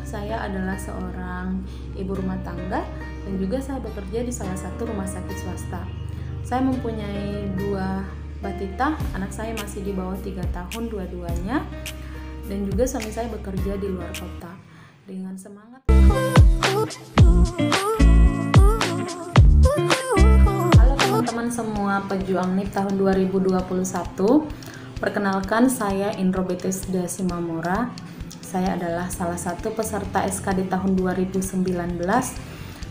saya adalah seorang ibu rumah tangga dan juga saya bekerja di salah satu rumah sakit swasta. Saya mempunyai 2 batita, anak saya masih di bawah 3 tahun dua-duanya, dan juga suami saya bekerja di luar kota. Dengan semangat. Halo teman-teman semua pejuang NIP tahun 2021. Perkenalkan, saya Indro Betesda Simamora. Saya adalah salah satu peserta SKD tahun 2019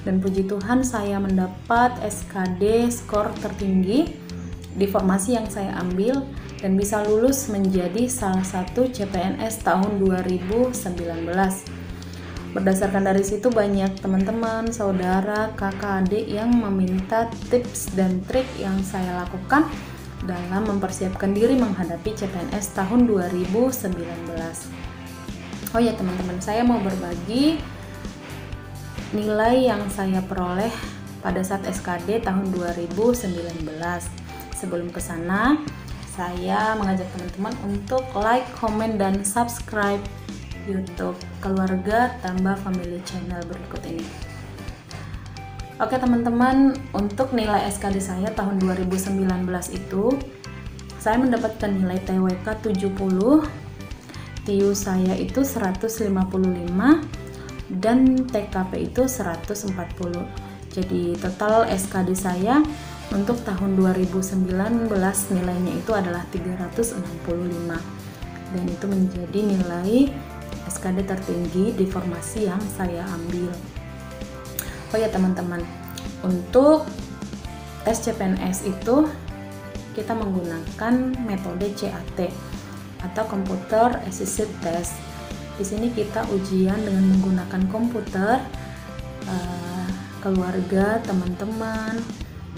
dan puji Tuhan saya mendapat SKD skor tertinggi di formasi yang saya ambil dan bisa lulus menjadi salah satu CPNS tahun 2019. Berdasarkan dari situ banyak teman-teman, saudara, kakak, adik yang meminta tips dan trik yang saya lakukan dalam mempersiapkan diri menghadapi CPNS tahun 2019. Oh ya teman-teman, saya mau berbagi nilai yang saya peroleh pada saat SKD tahun 2019. Sebelum ke sana, saya mengajak teman-teman untuk like, komen, dan subscribe YouTube Keluarga Tambah Family Channel berikut ini. Oke teman-teman, untuk nilai SKD saya tahun 2019 itu, saya mendapatkan nilai TWK 70, TIU saya itu 155, dan TKP itu 140. Jadi total SKD saya untuk tahun 2019 nilainya itu adalah 365, dan itu menjadi nilai SKD tertinggi di formasi yang saya ambil. Oh ya teman-teman, untuk tes CPNS itu kita menggunakan metode CAT atau Computer Assisted Test. Di sini kita ujian dengan menggunakan komputer. Keluarga, teman-teman,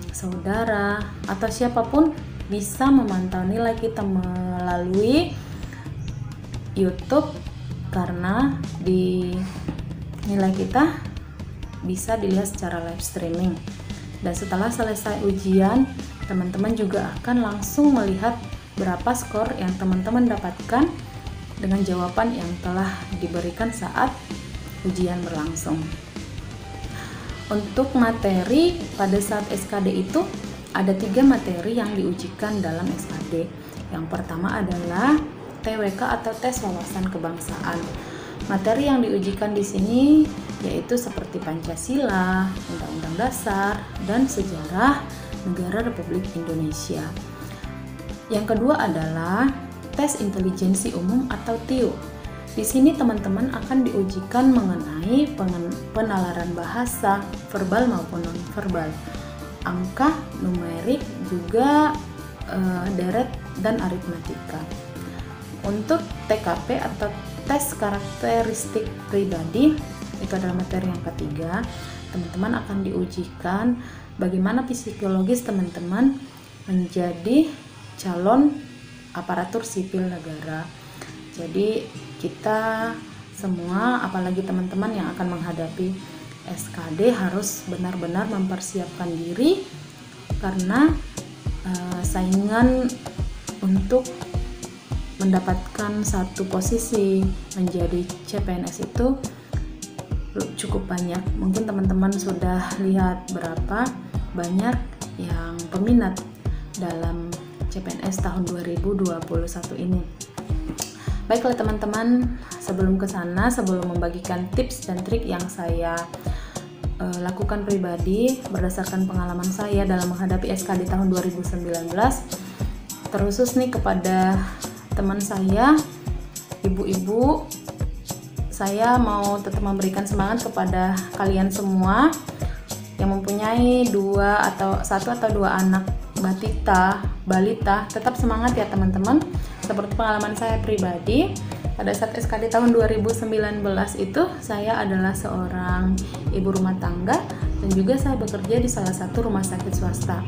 saudara, atau siapapun bisa memantau nilai kita melalui YouTube karena di nilai kita bisa dilihat secara live streaming. Dan setelah selesai ujian, teman-teman juga akan langsung melihat berapa skor yang teman-teman dapatkan dengan jawaban yang telah diberikan saat ujian berlangsung. Untuk materi pada saat SKD itu ada 3 materi yang diujikan dalam SKD. Yang pertama adalah TWK atau tes wawasan kebangsaan. Materi yang diujikan di sini yaitu seperti Pancasila, Undang-Undang Dasar, dan sejarah negara Republik Indonesia. Yang kedua adalah tes intelijensi umum atau TIU. Di sini teman-teman akan diujikan mengenai penalaran bahasa, verbal maupun non-verbal, angka, numerik, juga deret dan aritmatika. Untuk TKP atau tes karakteristik pribadi, itu adalah materi yang ketiga. Teman-teman akan diujikan bagaimana psikologis teman-teman menjadi calon aparatur sipil negara. Jadi kita semua, apalagi teman-teman yang akan menghadapi SKD, harus benar-benar mempersiapkan diri karena saingan untuk mendapatkan satu posisi menjadi CPNS itu cukup banyak. Mungkin teman-teman sudah lihat berapa banyak yang peminat dalam CPNS tahun 2021 ini. Baiklah teman-teman, sebelum ke sana, sebelum membagikan tips dan trik yang saya lakukan pribadi berdasarkan pengalaman saya dalam menghadapi SKD tahun 2019, terkhusus nih kepada teman saya, ibu-ibu, saya mau tetap memberikan semangat kepada kalian semua yang mempunyai 1 atau 2 anak balita, tetap semangat ya teman-teman. Seperti pengalaman saya pribadi, pada saat SKD tahun 2019 itu saya adalah seorang ibu rumah tangga dan juga saya bekerja di salah satu rumah sakit swasta.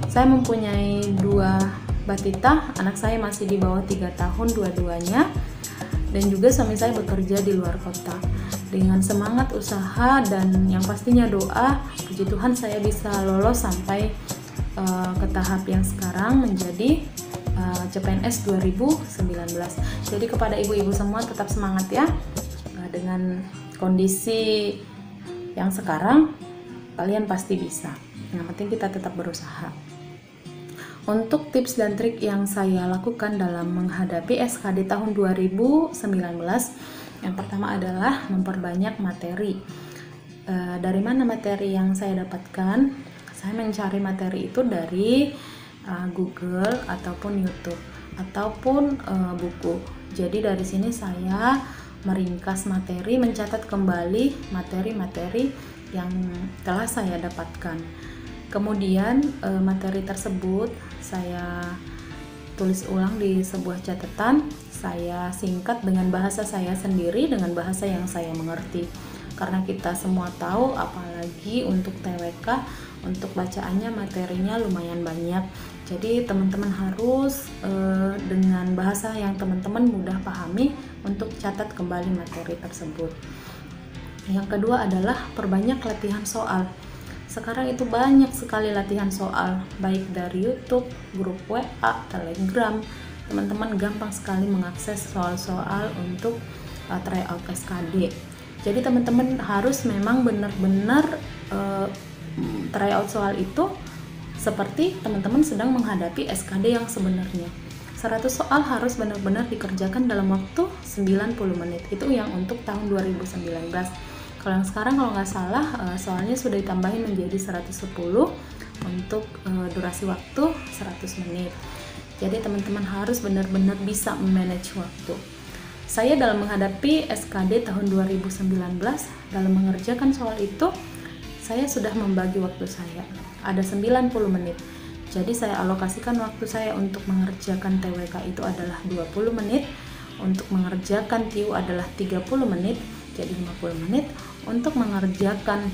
Saya mempunyai 2 batita, anak saya masih di bawah 3 tahun dua-duanya, dan juga suami saya bekerja di luar kota. Dengan semangat usaha dan yang pastinya doa, puji Tuhan saya bisa lolos sampai ke tahap yang sekarang menjadi CPNS 2019. Jadi kepada ibu-ibu semua tetap semangat ya. Dengan kondisi yang sekarang kalian pasti bisa. Yang penting kita tetap berusaha. Untuk tips dan trik yang saya lakukan dalam menghadapi SKD tahun 2019, yang pertama adalah memperbanyak materi. Dari mana materi yang saya dapatkan? Saya mencari materi itu dari Google ataupun YouTube ataupun buku. Jadi dari sini saya meringkas materi, mencatat kembali materi-materi yang telah saya dapatkan. Kemudian materi tersebut saya tulis ulang di sebuah catatan, saya singkat dengan bahasa saya sendiri, dengan bahasa yang saya mengerti. Karena kita semua tahu, apalagi untuk TWK, untuk bacaannya materinya lumayan banyak. Jadi teman-teman harus dengan bahasa yang teman-teman mudah pahami untuk catat kembali materi tersebut. Yang kedua adalah perbanyak latihan soal. Sekarang itu banyak sekali latihan soal, baik dari YouTube, grup WA, Telegram. Teman-teman gampang sekali mengakses soal-soal untuk tryout SKD. Jadi teman-teman harus memang benar-benar tryout soal itu seperti teman-teman sedang menghadapi SKD yang sebenarnya. 100 soal harus benar-benar dikerjakan dalam waktu 90 menit. Itu yang untuk tahun 2019. Kalau yang sekarang kalau nggak salah soalnya sudah ditambahin menjadi 110 untuk durasi waktu 100 menit. Jadi teman-teman harus benar-benar bisa manage waktu. Saya dalam menghadapi SKD tahun 2019, dalam mengerjakan soal itu, saya sudah membagi waktu saya. Ada 90 menit. Jadi saya alokasikan waktu saya untuk mengerjakan TWK itu adalah 20 menit, untuk mengerjakan TIU adalah 30 menit, jadi 50 menit, untuk mengerjakan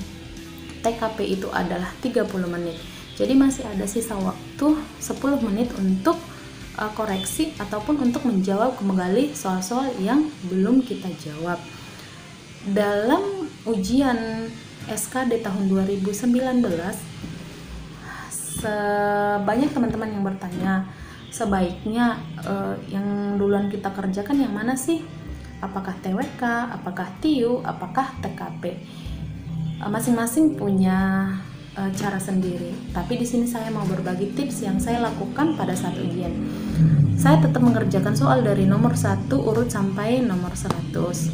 TKP itu adalah 30 menit. Jadi masih ada sisa waktu 10 menit untuk koreksi ataupun untuk menjawab kembali soal-soal yang belum kita jawab. Dalam ujian SKD tahun 2019, banyak teman-teman yang bertanya, sebaiknya yang duluan kita kerjakan yang mana sih? Apakah TWK, apakah TIU, apakah TKP? Masing-masing punya cara sendiri. Tapi di sini saya mau berbagi tips yang saya lakukan pada saat ujian. Saya tetap mengerjakan soal dari nomor 1 urut sampai nomor 100.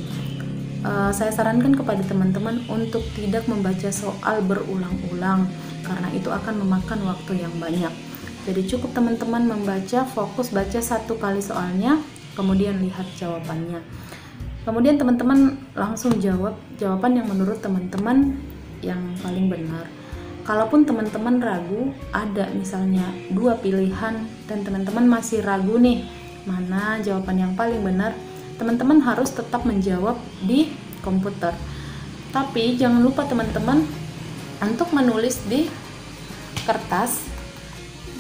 Saya sarankan kepada teman-teman untuk tidak membaca soal berulang-ulang, karena itu akan memakan waktu yang banyak. Jadi cukup teman-teman membaca, fokus baca satu kali soalnya, kemudian lihat jawabannya. Kemudian teman-teman langsung jawab jawaban yang menurut teman-teman yang paling benar. Kalaupun teman-teman ragu, ada misalnya 2 pilihan dan teman-teman masih ragu nih, mana jawaban yang paling benar, teman-teman harus tetap menjawab di komputer. Tapi jangan lupa teman-teman untuk menulis di kertas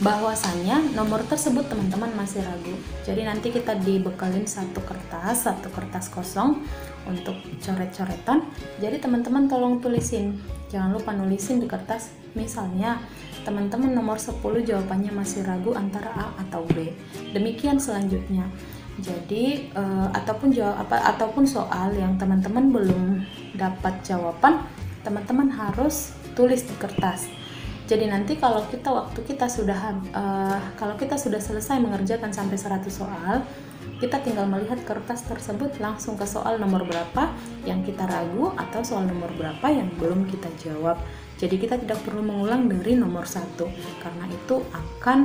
bahwasannya nomor tersebut teman-teman masih ragu. Jadi nanti kita dibekalin satu kertas kosong untuk coret-coretan. Jadi teman-teman tolong tulisin, jangan lupa nulisin di kertas. Misalnya teman-teman nomor 10 jawabannya masih ragu antara A atau B. Demikian selanjutnya. Jadi ataupun soal yang teman-teman belum dapat jawaban, teman-teman harus tulis di kertas. Jadi nanti kalau kita sudah selesai mengerjakan sampai 100 soal, kita tinggal melihat kertas tersebut langsung ke soal nomor berapa yang kita ragu atau soal nomor berapa yang belum kita jawab. Jadi kita tidak perlu mengulang dari nomor 1, karena itu akan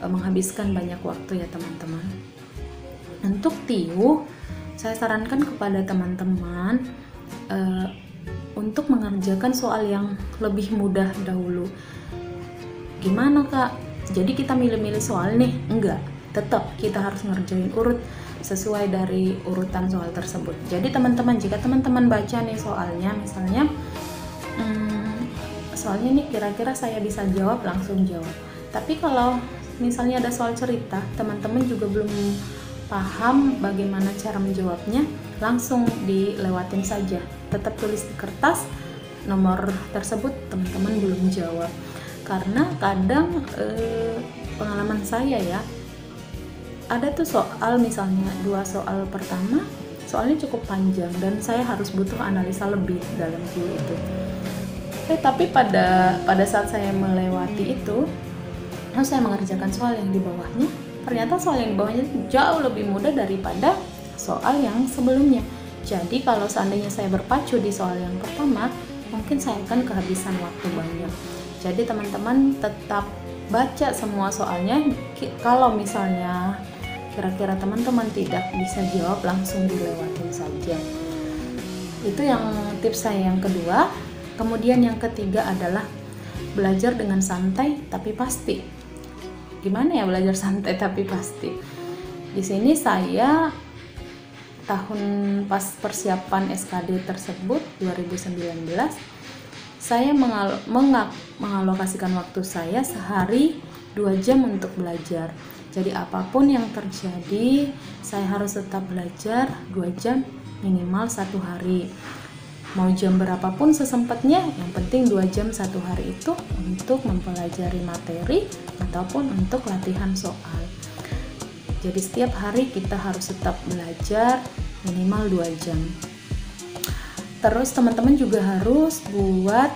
menghabiskan banyak waktu ya teman-teman. Untuk TIU, saya sarankan kepada teman-teman untuk mengerjakan soal yang lebih mudah dahulu. Gimana Kak? Jadi kita milih-milih soal nih? Enggak, tetap kita harus ngerjain urut sesuai dari urutan soal tersebut. Jadi teman-teman, jika teman-teman baca nih soalnya, misalnya soalnya nih kira-kira saya bisa jawab, langsung jawab. Tapi kalau misalnya ada soal cerita, teman-teman juga belum paham bagaimana cara menjawabnya, langsung dilewatin saja. Tetap tulis di kertas nomor tersebut teman-teman belum jawab. Karena kadang pengalaman saya ya, ada tuh soal misalnya 2 soal pertama, soalnya cukup panjang dan saya harus butuh analisa lebih dalam Q itu. Tapi pada saat saya melewati itu, saya mengerjakan soal yang di bawahnya. Ternyata soal yang di bawahnya jauh lebih mudah daripada soal yang sebelumnya. Jadi kalau seandainya saya berpacu di soal yang pertama, mungkin saya akan kehabisan waktu banyak. Jadi teman-teman tetap baca semua soalnya. Kalau misalnya kira-kira teman-teman tidak bisa jawab, langsung dilewatin saja. Itu yang tips saya yang kedua. Kemudian yang ketiga adalah belajar dengan santai tapi pasti. Gimana ya belajar santai tapi pasti? Di sini saya tahun pas persiapan SKD tersebut 2019, saya mengalokasikan waktu saya sehari 2 jam untuk belajar. Jadi apapun yang terjadi, saya harus tetap belajar 2 jam minimal 1 hari. Mau jam berapapun sesempatnya, yang penting 2 jam 1 hari itu untuk mempelajari materi ataupun untuk latihan soal. Jadi setiap hari kita harus tetap belajar minimal 2 jam. Terus teman-teman juga harus buat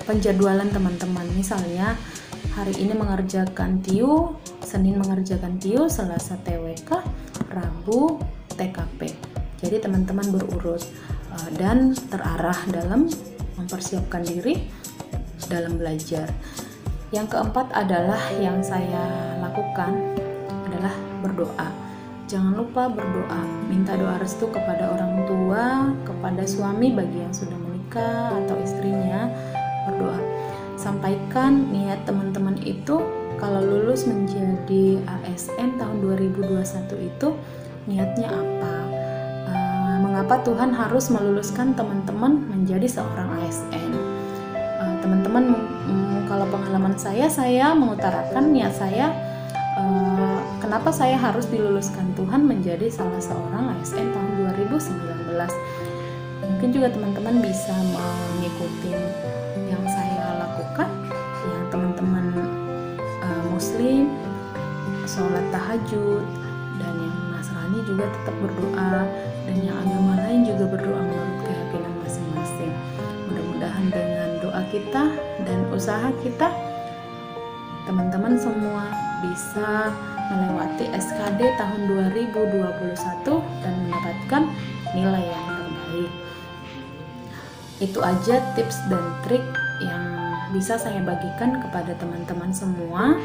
penjadwalan teman-teman. Misalnya hari ini mengerjakan TIU, Senin mengerjakan TIU, Selasa TWK, Rabu TKP. Jadi teman-teman berurut dan terarah dalam mempersiapkan diri dalam belajar. Yang keempat adalah yang saya lakukan adalah berdoa. Jangan lupa berdoa, minta doa restu kepada orang tua, kepada suami bagi yang sudah menikah atau istrinya, berdoa. Sampaikan niat teman-teman itu kalau lulus menjadi ASN tahun 2021 itu niatnya apa? Mengapa Tuhan harus meluluskan teman-teman menjadi seorang ASN? Teman-teman, kalau pengalaman saya mengutarakan niat saya, kenapa saya harus diluluskan Tuhan menjadi salah seorang ASN tahun 2019. Mungkin juga teman-teman bisa mengikuti yang saya lakukan, yang teman-teman Muslim sholat tahajud, dan yang Nasrani juga tetap berdoa, dan yang agama lain juga berdoa menurut keyakinan masing-masing. Mudah-mudahan dengan doa kita dan usaha kita, teman-teman semua bisa melewati SKD tahun 2021 dan mendapatkan nilai yang terbaik. Itu aja tips dan trik yang bisa saya bagikan kepada teman-teman semua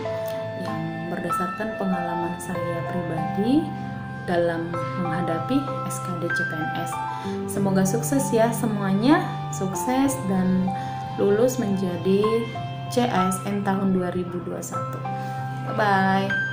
yang berdasarkan pengalaman saya pribadi dalam menghadapi SKD CPNS. Semoga sukses ya semuanya, sukses dan lulus menjadi CASN tahun 2021. Bye-bye.